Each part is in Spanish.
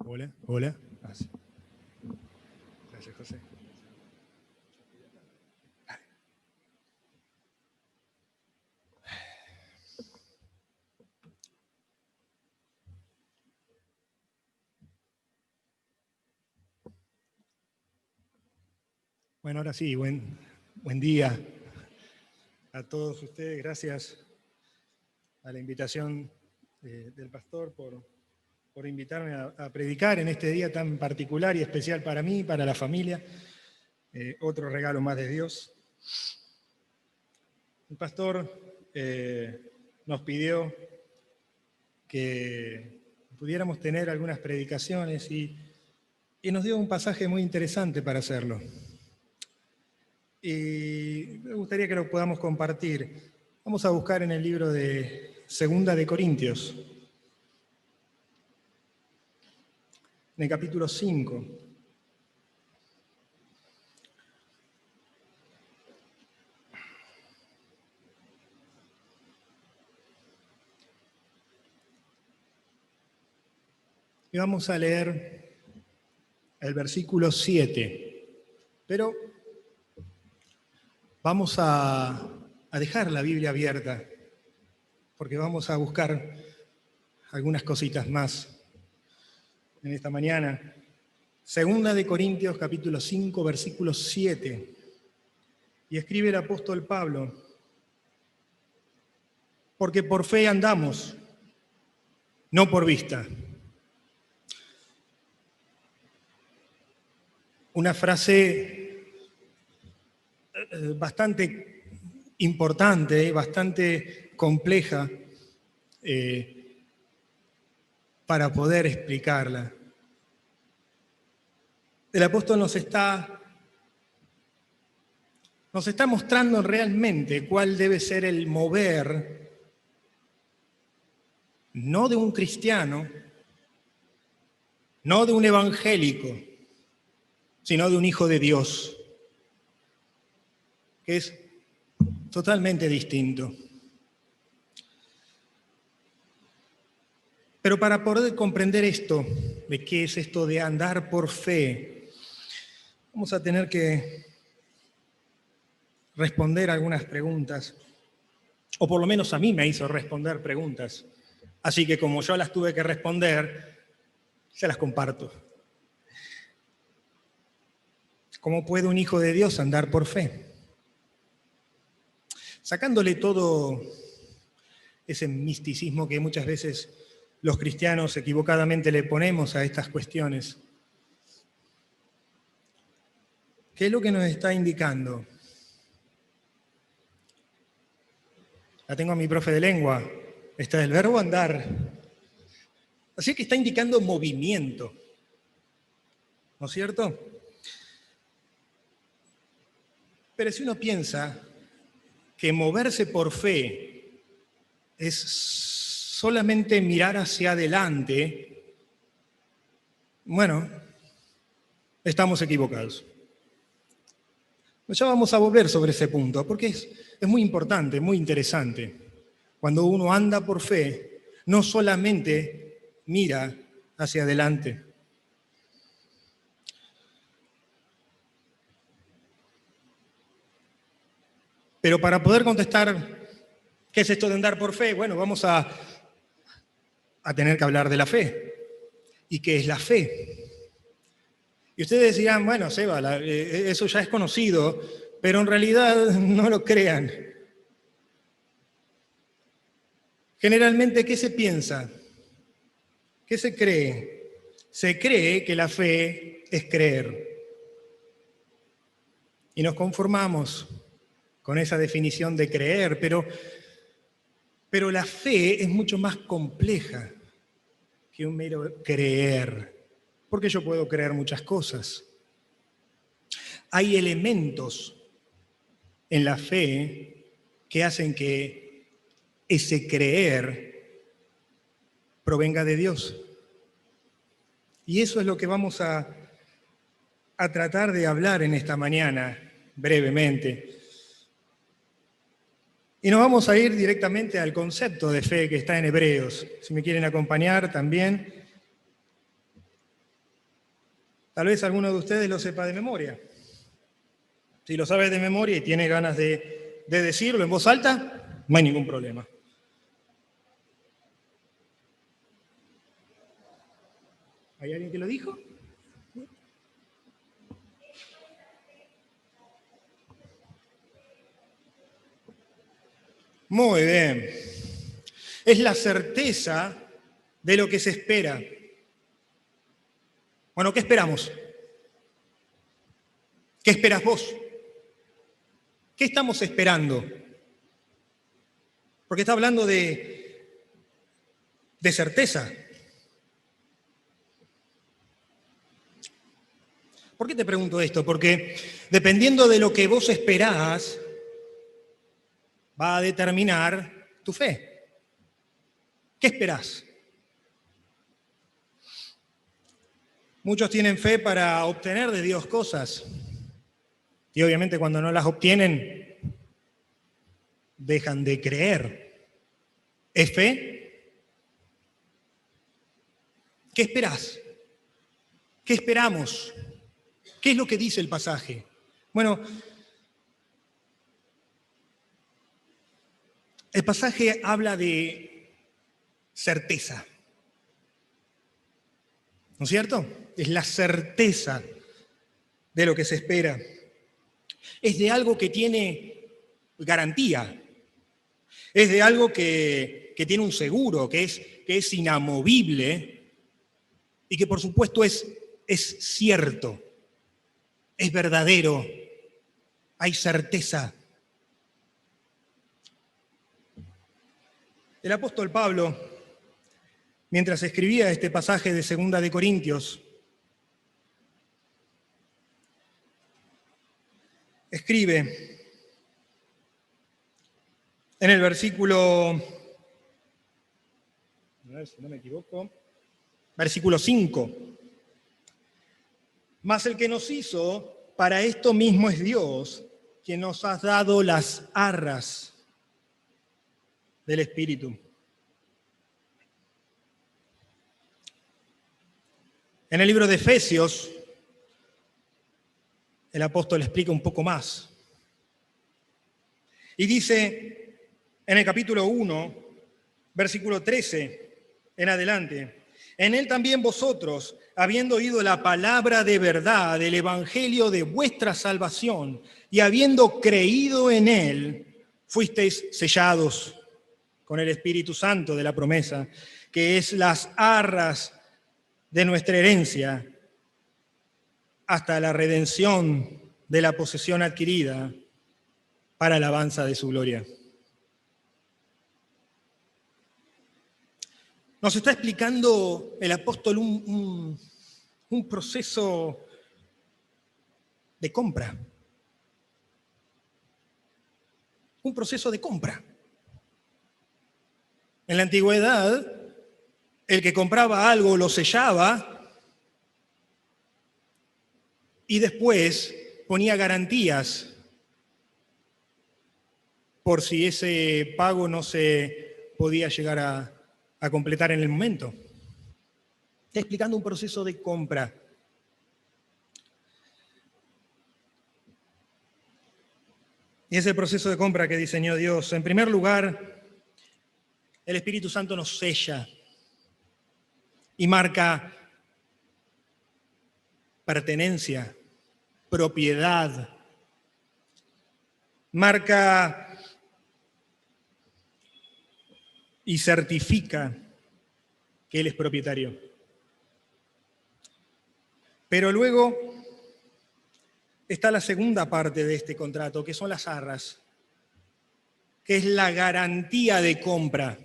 Hola, hola. Sí. Gracias, José. Bueno, ahora sí, buen día a todos ustedes. Gracias a la invitación del pastor por invitarme a predicar en este día tan particular y especial para mí, para la familia. Otro regalo más de Dios. El pastor nos pidió que pudiéramos tener algunas predicaciones y nos dio un pasaje muy interesante para hacerlo. Y me gustaría que lo podamos compartir. Vamos a buscar en el libro de Segunda de Corintios, en el capítulo 5. Y vamos a leer el versículo 7. Pero vamos a dejar la Biblia abierta, porque vamos a buscar algunas cositas más en esta mañana. Segunda de Corintios, capítulo 5, versículo 7. Y escribe el apóstol Pablo: porque por fe andamos, no por vista. Una frase bastante importante, bastante compleja para poder explicarla. El apóstol nos está mostrando realmente cuál debe ser el mover, no de un cristiano, no de un evangélico, sino de un hijo de Dios, que es totalmente distinto. Pero para poder comprender esto, de qué es esto de andar por fe, vamos a tener que responder algunas preguntas, o por lo menos a mí me hizo responder preguntas. Así que como yo las tuve que responder, se las comparto. ¿Cómo puede un hijo de Dios andar por fe? Sacándole todo ese misticismo que muchas veces los cristianos equivocadamente le ponemos a estas cuestiones. ¿Qué es lo que nos está indicando? La tengo a mi profe de lengua. Está el verbo andar. Así que está indicando movimiento. ¿No es cierto? Pero si uno piensa que moverse por fe es solamente mirar hacia adelante, bueno, estamos equivocados. Ya vamos a volver sobre ese punto, porque es muy importante, muy interesante. Cuando uno anda por fe, no solamente mira hacia adelante. Pero para poder contestar qué es esto de andar por fe, bueno, vamos a tener que hablar de la fe. ¿Y qué es la fe? Y ustedes dirán, bueno, Seba, eso ya es conocido, pero en realidad no lo crean. Generalmente, ¿qué se piensa? ¿Qué se cree? Se cree que la fe es creer. Y nos conformamos con esa definición de creer, pero la fe es mucho más compleja que un mero creer, porque yo puedo creer muchas cosas. Hay elementos en la fe que hacen que ese creer provenga de Dios. Y eso es lo que vamos a tratar de hablar en esta mañana, brevemente. Y nos vamos a ir directamente al concepto de fe que está en Hebreos. Si me quieren acompañar también. Tal vez alguno de ustedes lo sepa de memoria. Si lo sabe de memoria y tiene ganas de decirlo en voz alta, no hay ningún problema. ¿Hay alguien que lo dijo? Muy bien. Es la certeza de lo que se espera. Bueno, ¿qué esperamos? ¿Qué esperas vos? ¿Qué estamos esperando? Porque está hablando de certeza. ¿Por qué te pregunto esto? Porque dependiendo de lo que vos esperás, va a determinar tu fe. ¿Qué esperás? Muchos tienen fe para obtener de Dios cosas. Y obviamente cuando no las obtienen, dejan de creer. ¿Es fe? ¿Qué esperás? ¿Qué esperamos? ¿Qué es lo que dice el pasaje? Bueno, el pasaje habla de certeza. ¿No es cierto? Es la certeza de lo que se espera. Es de algo que tiene garantía. Es de algo que tiene un seguro, que es inamovible y que por supuesto es cierto, es verdadero, hay certeza. El apóstol Pablo, mientras escribía este pasaje de 2 de Corintios, escribe en el versículo, a ver si no me equivoco, versículo 5. Mas el que nos hizo, para esto mismo es Dios, quien nos ha dado las arras del Espíritu. En el libro de Efesios, el apóstol explica un poco más. Y dice en el capítulo 1, versículo 13 en adelante: en él también vosotros, habiendo oído la palabra de verdad, del evangelio de vuestra salvación, y habiendo creído en él, fuisteis sellados con el Espíritu Santo de la promesa, que es las arras de nuestra herencia, hasta la redención de la posesión adquirida para alabanza de su gloria. Nos está explicando el apóstol un proceso de compra. Un proceso de compra. En la antigüedad, el que compraba algo lo sellaba y después ponía garantías por si ese pago no se podía llegar a completar en el momento. Está explicando un proceso de compra. Y es el proceso de compra que diseñó Dios. En primer lugar, el Espíritu Santo nos sella y marca pertenencia, propiedad, marca y certifica que Él es propietario. Pero luego está la segunda parte de este contrato, que son las arras, que es la garantía de compra.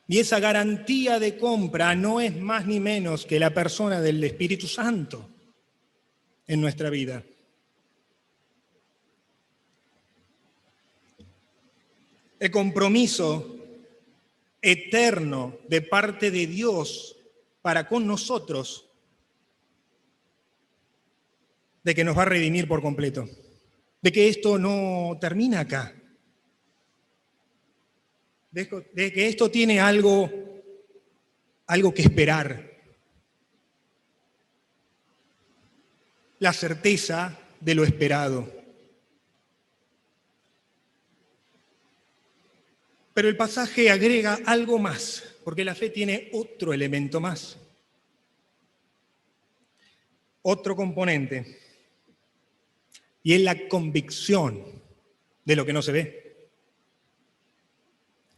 Y esa garantía de compra no es más ni menos que la persona del Espíritu Santo en nuestra vida. El compromiso eterno de parte de Dios para con nosotros de que nos va a redimir por completo, de que esto no termina acá, de que esto tiene algo que esperar, la certeza de lo esperado. Pero el pasaje agrega algo más, porque la fe tiene otro elemento más, otro componente, y es la convicción de lo que no se ve.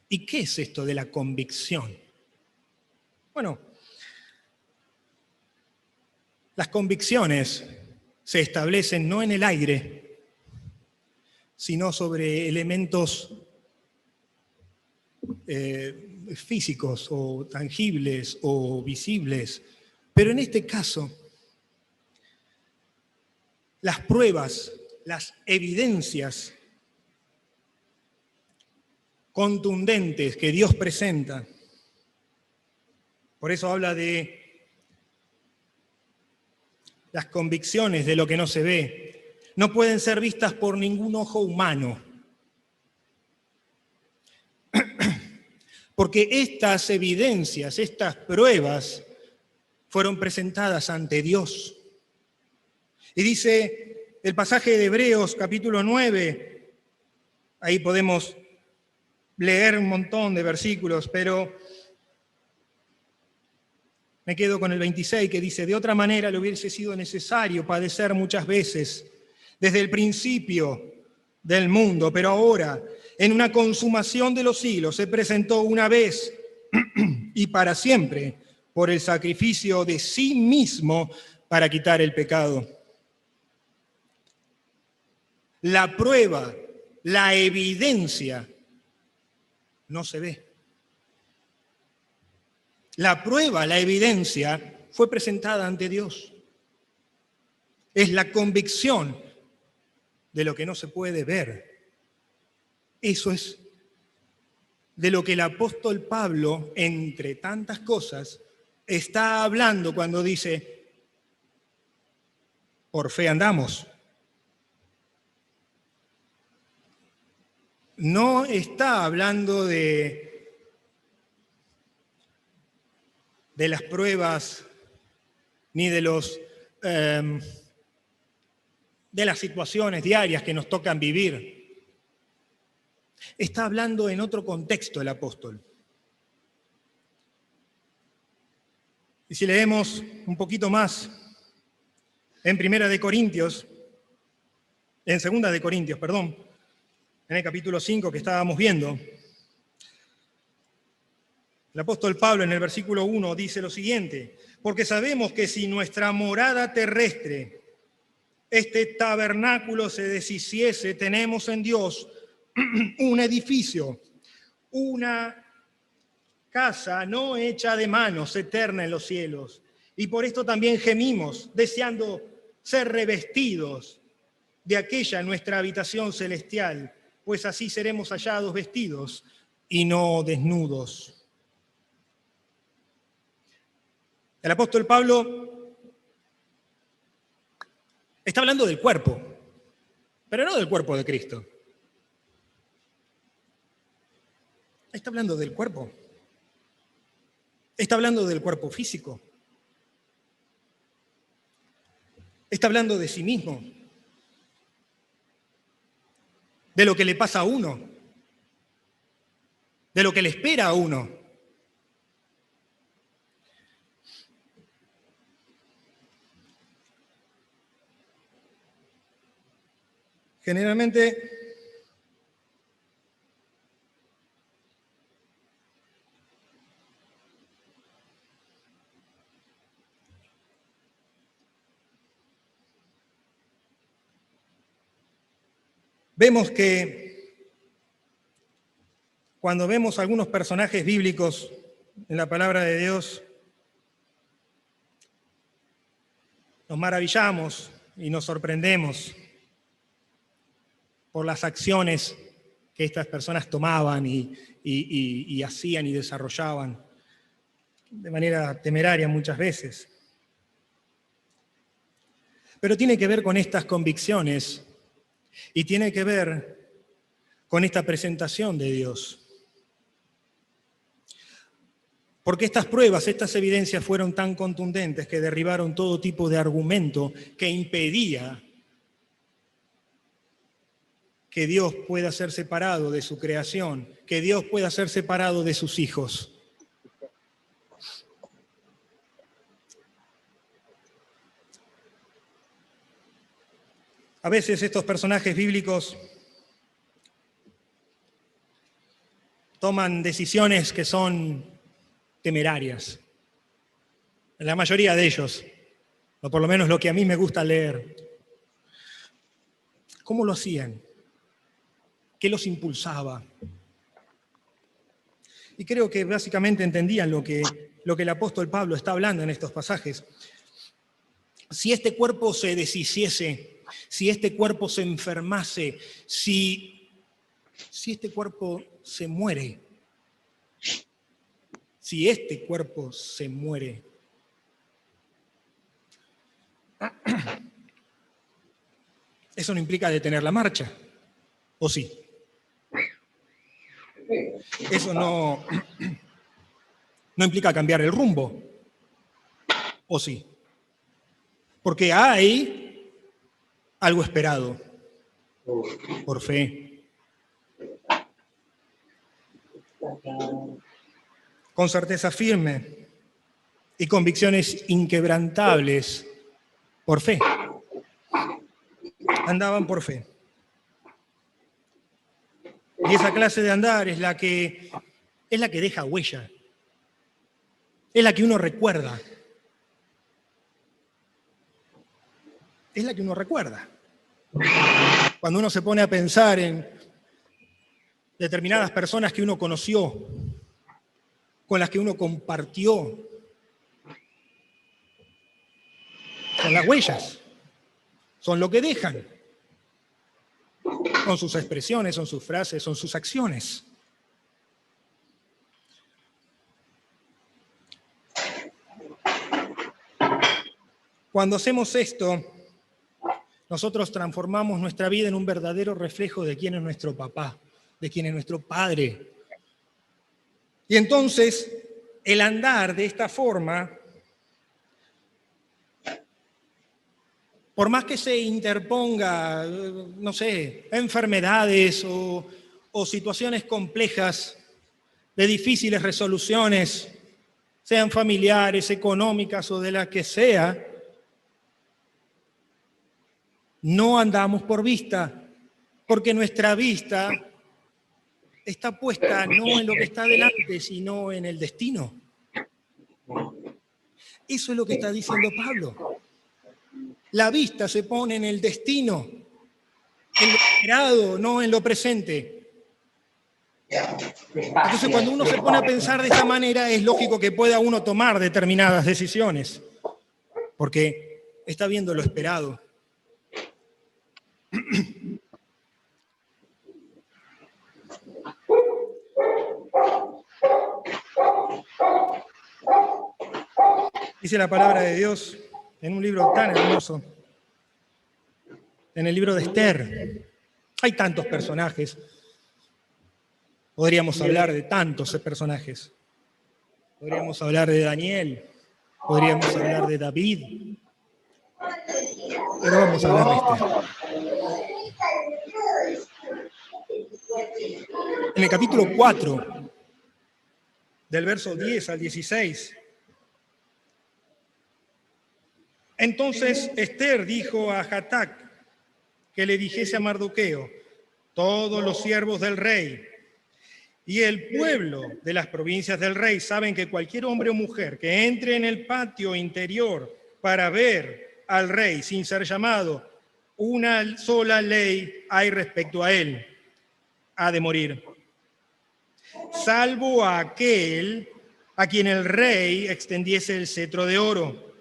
¿Y qué es esto de la convicción? Bueno, las convicciones se establecen no en el aire, sino sobre elementos físicos o tangibles o visibles. Pero en este caso, las pruebas, las evidencias contundentes que Dios presenta, por eso habla de las convicciones de lo que no se ve, no pueden ser vistas por ningún ojo humano. Porque estas evidencias, estas pruebas, fueron presentadas ante Dios. Y dice el pasaje de Hebreos, capítulo 9, ahí podemos leer un montón de versículos, pero me quedo con el 26, que dice: de otra manera le hubiese sido necesario padecer muchas veces desde el principio del mundo, pero ahora, en una consumación de los siglos, se presentó una vez y para siempre por el sacrificio de sí mismo para quitar el pecado. La prueba, la evidencia, no se ve. La prueba, la evidencia, fue presentada ante Dios. Es la convicción de lo que no se puede ver. Eso es de lo que el apóstol Pablo, entre tantas cosas, está hablando cuando dice: por fe andamos. No está hablando de las pruebas ni de las situaciones diarias que nos tocan vivir. Está hablando en otro contexto el apóstol. Y si leemos un poquito más en Segunda de Corintios, en el capítulo 5 que estábamos viendo, el apóstol Pablo en el versículo 1 dice lo siguiente: porque sabemos que si nuestra morada terrestre, este tabernáculo, se deshiciese, tenemos en Dios un edificio, una casa no hecha de manos, eterna en los cielos. Y por esto también gemimos, deseando ser revestidos de aquella nuestra habitación celestial, pues así seremos hallados vestidos y no desnudos. El apóstol Pablo está hablando del cuerpo, pero no del cuerpo de Cristo. Está hablando del cuerpo. Está hablando del cuerpo físico. Está hablando de sí mismo, de lo que le pasa a uno, de lo que le espera a uno. Generalmente vemos que cuando vemos algunos personajes bíblicos en la palabra de Dios, nos maravillamos y nos sorprendemos por las acciones que estas personas tomaban y hacían y desarrollaban de manera temeraria muchas veces. Pero tiene que ver con estas convicciones y tiene que ver con esta presentación de Dios. Porque estas pruebas, estas evidencias fueron tan contundentes que derribaron todo tipo de argumento que impedía que Dios pueda ser separado de su creación, que Dios pueda ser separado de sus hijos. A veces estos personajes bíblicos toman decisiones que son temerarias. La mayoría de ellos, o por lo menos lo que a mí me gusta leer. ¿Cómo lo hacían? ¿Qué los impulsaba? Y creo que básicamente entendían lo que el apóstol Pablo está hablando en estos pasajes. Si este cuerpo se deshiciese, si este cuerpo se enfermase, si este cuerpo se muere, si este cuerpo se muere, eso no implica detener la marcha, ¿o sí? Eso no implica cambiar el rumbo, ¿o sí? Porque hay algo esperado por fe. Con certeza firme y convicciones inquebrantables por fe. Andaban por fe. Y esa clase de andar es la que deja huella. Es la que uno recuerda. Es la que uno recuerda. Cuando uno se pone a pensar en determinadas personas que uno conoció, con las que uno compartió, son las huellas, son lo que dejan. Son sus expresiones, son sus frases, son sus acciones. Cuando hacemos esto, nosotros transformamos nuestra vida en un verdadero reflejo de quién es nuestro papá, de quién es nuestro padre. Y entonces, el andar de esta forma, por más que se interponga, no sé, enfermedades o situaciones complejas de difíciles resoluciones, sean familiares, económicas o de las que sea, no andamos por vista, porque nuestra vista está puesta no en lo que está delante, sino en el destino. Eso es lo que está diciendo Pablo. La vista se pone en el destino, en lo esperado, no en lo presente. Entonces, cuando uno se pone a pensar de esta manera, es lógico que pueda uno tomar determinadas decisiones, porque está viendo lo esperado. Dice la palabra de Dios en un libro tan hermoso, en el libro de Esther. Hay tantos personajes. Podríamos hablar de tantos personajes. Podríamos hablar de Daniel. Podríamos hablar de David. Pero vamos a hablar de Esther. En el capítulo 4, del verso 10 al 16, entonces Esther dijo a Hatac que le dijese a Mardoqueo: todos los siervos del rey y el pueblo de las provincias del rey saben que cualquier hombre o mujer que entre en el patio interior para ver al rey sin ser llamado, una sola ley hay respecto a él: ha de morir, salvo a aquel a quien el rey extendiese el cetro de oro,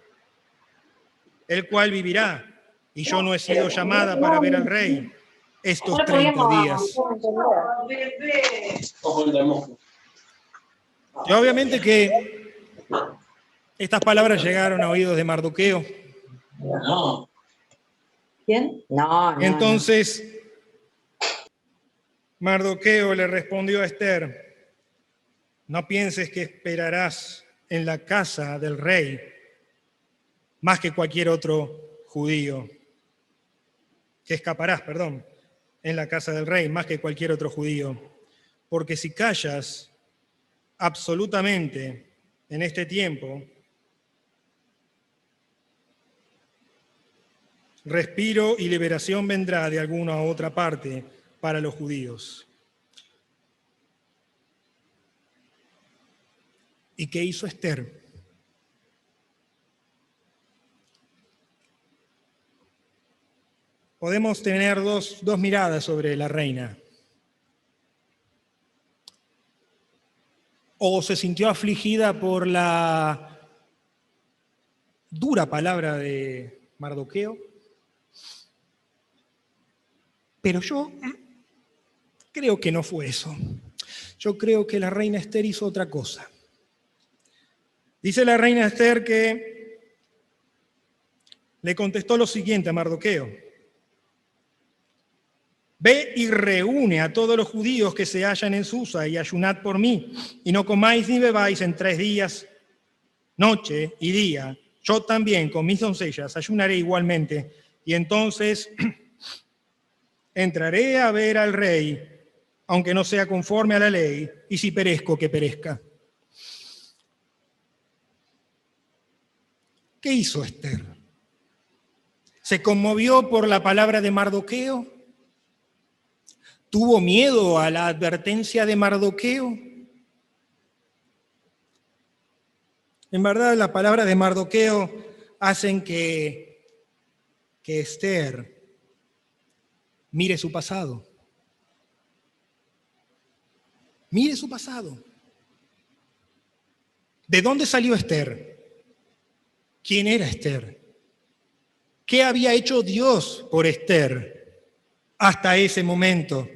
el cual vivirá, y yo no he sido llamada para ver al rey estos 30 días. Y obviamente que estas palabras llegaron a oídos de Mardoqueo. ¿Quién? No. Entonces, Mardoqueo le respondió a Esther: No pienses que esperarás en la casa del rey más que cualquier otro judío. Que escaparás, perdón, en la casa del rey más que cualquier otro judío. Porque si callas absolutamente en este tiempo, respiro y liberación vendrá de alguna otra parte para los judíos. ¿Y qué hizo Esther? Podemos tener dos miradas sobre la reina. O se sintió afligida por la dura palabra de Mardoqueo. Pero yo creo que no fue eso. Yo creo que la reina Esther hizo otra cosa. Dice la reina Esther que le contestó lo siguiente a Mardoqueo: ve y reúne a todos los judíos que se hallan en Susa y ayunad por mí, y no comáis ni bebáis en 3 días, noche y día. Yo también con mis doncellas ayunaré igualmente, y entonces entraré a ver al rey, aunque no sea conforme a la ley, y si perezco, que perezca. ¿Qué hizo Esther? ¿Se conmovió por la palabra de Mardoqueo? ¿Tuvo miedo a la advertencia de Mardoqueo? En verdad, las palabras de Mardoqueo hacen que Esther mire su pasado. Mire su pasado. ¿De dónde salió Esther? ¿Quién era Esther? ¿Qué había hecho Dios por Esther hasta ese momento?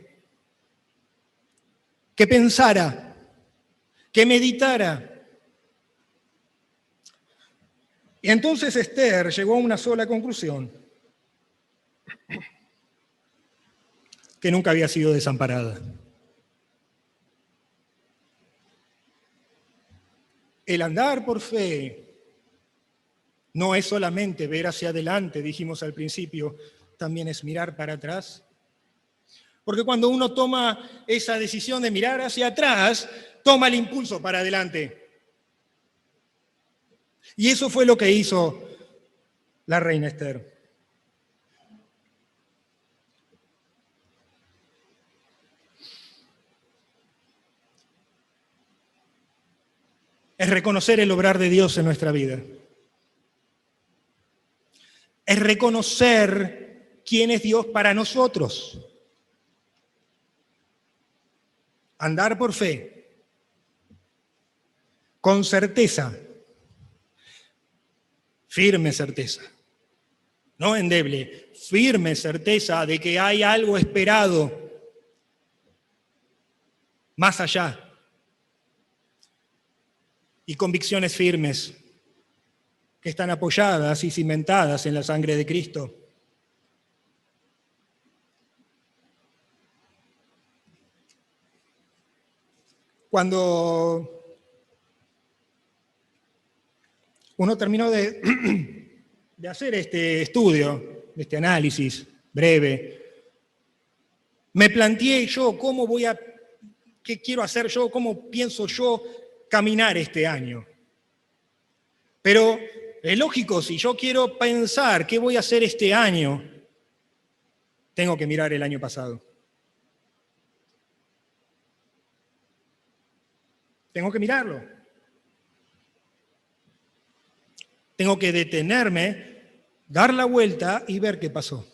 Que pensara, que meditara. Y entonces Esther llegó a una sola conclusión: que nunca había sido desamparada. El andar por fe no es solamente ver hacia adelante, dijimos al principio, también es mirar para atrás. Porque cuando uno toma esa decisión de mirar hacia atrás, toma el impulso para adelante. Y eso fue lo que hizo la reina Esther. Es reconocer el obrar de Dios en nuestra vida. Es reconocer quién es Dios para nosotros. Andar por fe, con certeza, firme certeza, no endeble, firme certeza de que hay algo esperado más allá. Y convicciones firmes que están apoyadas y cimentadas en la sangre de Cristo. Cuando uno terminó de hacer este estudio, este análisis breve, me planteé yo qué quiero hacer yo, cómo pienso yo caminar este año. Pero es lógico, si yo quiero pensar qué voy a hacer este año, tengo que mirar el año pasado. Tengo que mirarlo. Tengo que detenerme, dar la vuelta y ver qué pasó.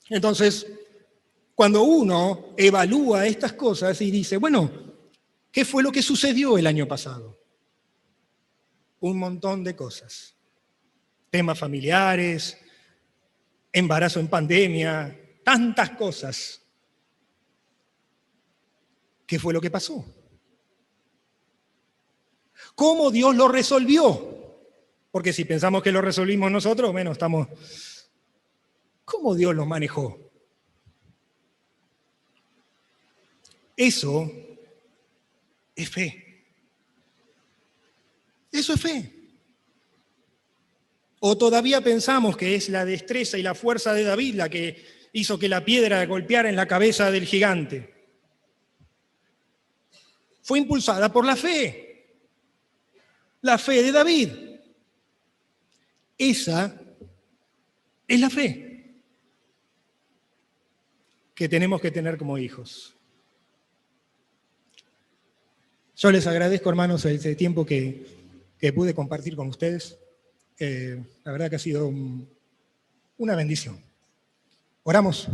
Entonces, cuando uno evalúa estas cosas y dice, bueno, ¿qué fue lo que sucedió el año pasado? Un montón de cosas. Temas familiares, embarazo en pandemia, tantas cosas. ¿Qué fue lo que pasó? ¿Cómo Dios lo resolvió? Porque si pensamos que lo resolvimos nosotros, bueno, ¿cómo Dios lo manejó? Eso es fe. Eso es fe. ¿O todavía pensamos que es la destreza y la fuerza de David la que hizo que la piedra golpeara en la cabeza del gigante? Fue impulsada por la fe de David. Esa es la fe que tenemos que tener como hijos. Yo les agradezco, hermanos, este tiempo que pude compartir con ustedes. La verdad que ha sido una bendición. Oramos.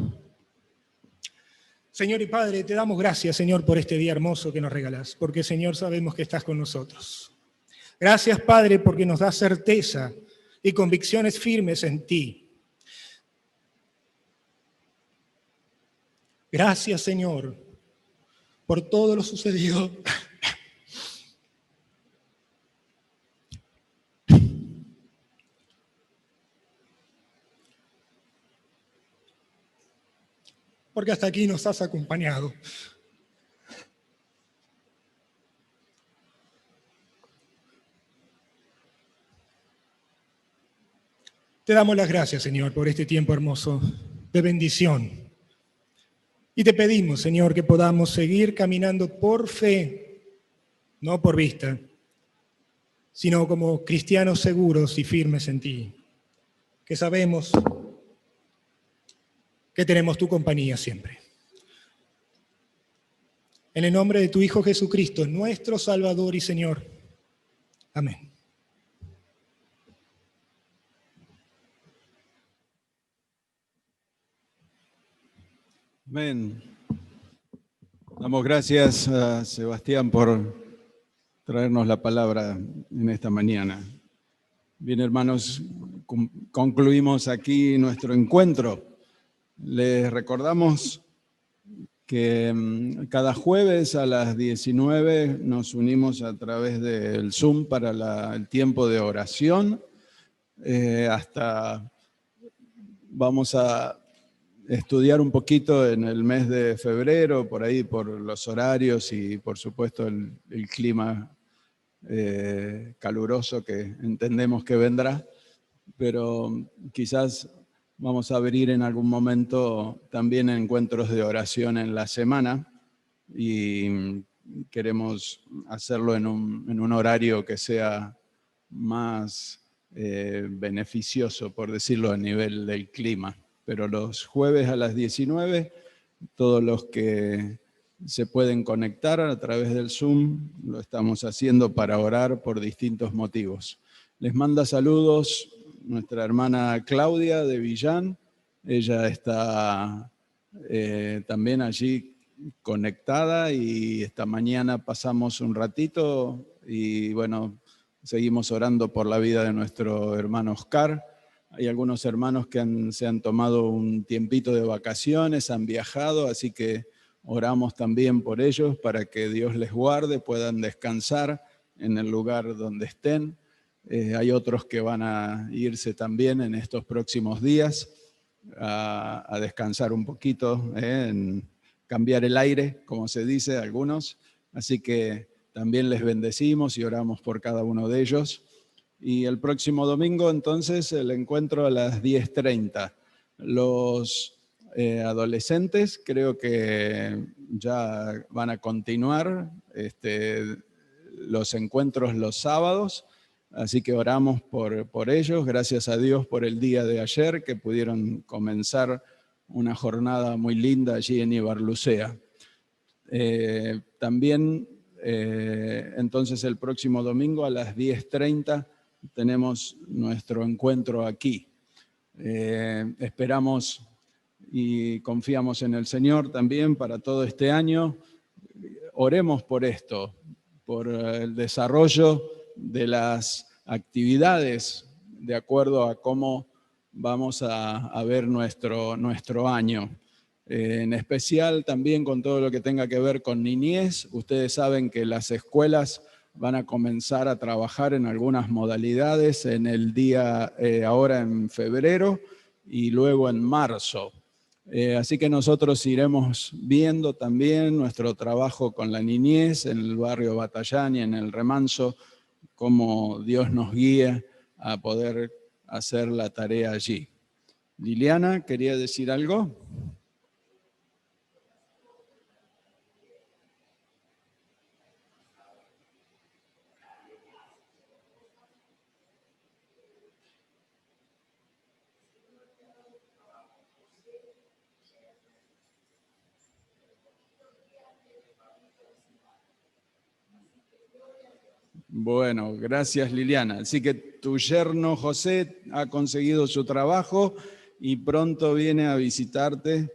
Señor y Padre, te damos gracias, Señor, por este día hermoso que nos regalás, porque, Señor, sabemos que estás con nosotros. Gracias, Padre, porque nos das certeza y convicciones firmes en ti. Gracias, Señor, por todo lo sucedido. Porque hasta aquí nos has acompañado. Te damos las gracias, Señor, por este tiempo hermoso de bendición. Y te pedimos, Señor, que podamos seguir caminando por fe, no por vista, sino como cristianos seguros y firmes en ti, que sabemos que tenemos tu compañía siempre. En el nombre de tu Hijo Jesucristo, nuestro Salvador y Señor. Amén. Amén. Damos gracias a Sebastián por traernos la palabra en esta mañana. Bien, hermanos, concluimos aquí nuestro encuentro. Les recordamos que cada jueves a las 19 nos unimos a través del Zoom para el tiempo de oración. Vamos a estudiar un poquito en el mes de febrero, por ahí, por los horarios y por supuesto el clima caluroso que entendemos que vendrá, pero quizás vamos a abrir en algún momento también encuentros de oración en la semana y queremos hacerlo en un horario que sea más beneficioso, por decirlo, a nivel del clima. Pero los jueves a las 19, todos los que se pueden conectar a través del Zoom, lo estamos haciendo para orar por distintos motivos. Les manda saludos nuestra hermana Claudia de Villán. Ella está también allí conectada y esta mañana pasamos un ratito y bueno, seguimos orando por la vida de nuestro hermano Oscar. Hay algunos hermanos que se han tomado un tiempito de vacaciones, han viajado, así que oramos también por ellos para que Dios les guarde, puedan descansar en el lugar donde estén. Hay otros que van a irse también en estos próximos días a descansar un poquito, en cambiar el aire, como se dice algunos. Así que también les bendecimos y oramos por cada uno de ellos. Y el próximo domingo, entonces, el encuentro a las 10:30. Los adolescentes creo que ya van a continuar los encuentros los sábados, así que oramos por ellos. Gracias a Dios por el día de ayer, que pudieron comenzar una jornada muy linda allí en Ibarlucea. También, entonces, el próximo domingo a las 10:30 tenemos nuestro encuentro aquí. Esperamos y confiamos en el Señor también para todo este año. Oremos por esto, por el desarrollo de las actividades de acuerdo a cómo vamos a ver nuestro año. En especial también con todo lo que tenga que ver con niñez. Ustedes saben que las escuelas van a comenzar a trabajar en algunas modalidades en el día ahora en febrero y luego en marzo. Así que nosotros iremos viendo también nuestro trabajo con la niñez en el barrio Batallán y en el Remanso, cómo Dios nos guía a poder hacer la tarea allí. Liliana, ¿quería decir algo? Bueno, gracias Liliana. Así que tu yerno José ha conseguido su trabajo y pronto viene a visitarte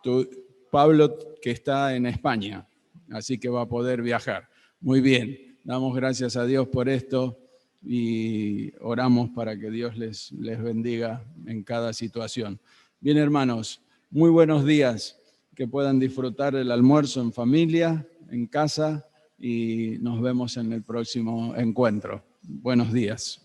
tu Pablo, que está en España, así que va a poder viajar. Muy bien, damos gracias a Dios por esto y oramos para que Dios les bendiga en cada situación. Bien, hermanos, muy buenos días, que puedan disfrutar el almuerzo en familia, en casa, y nos vemos en el próximo encuentro. Buenos días.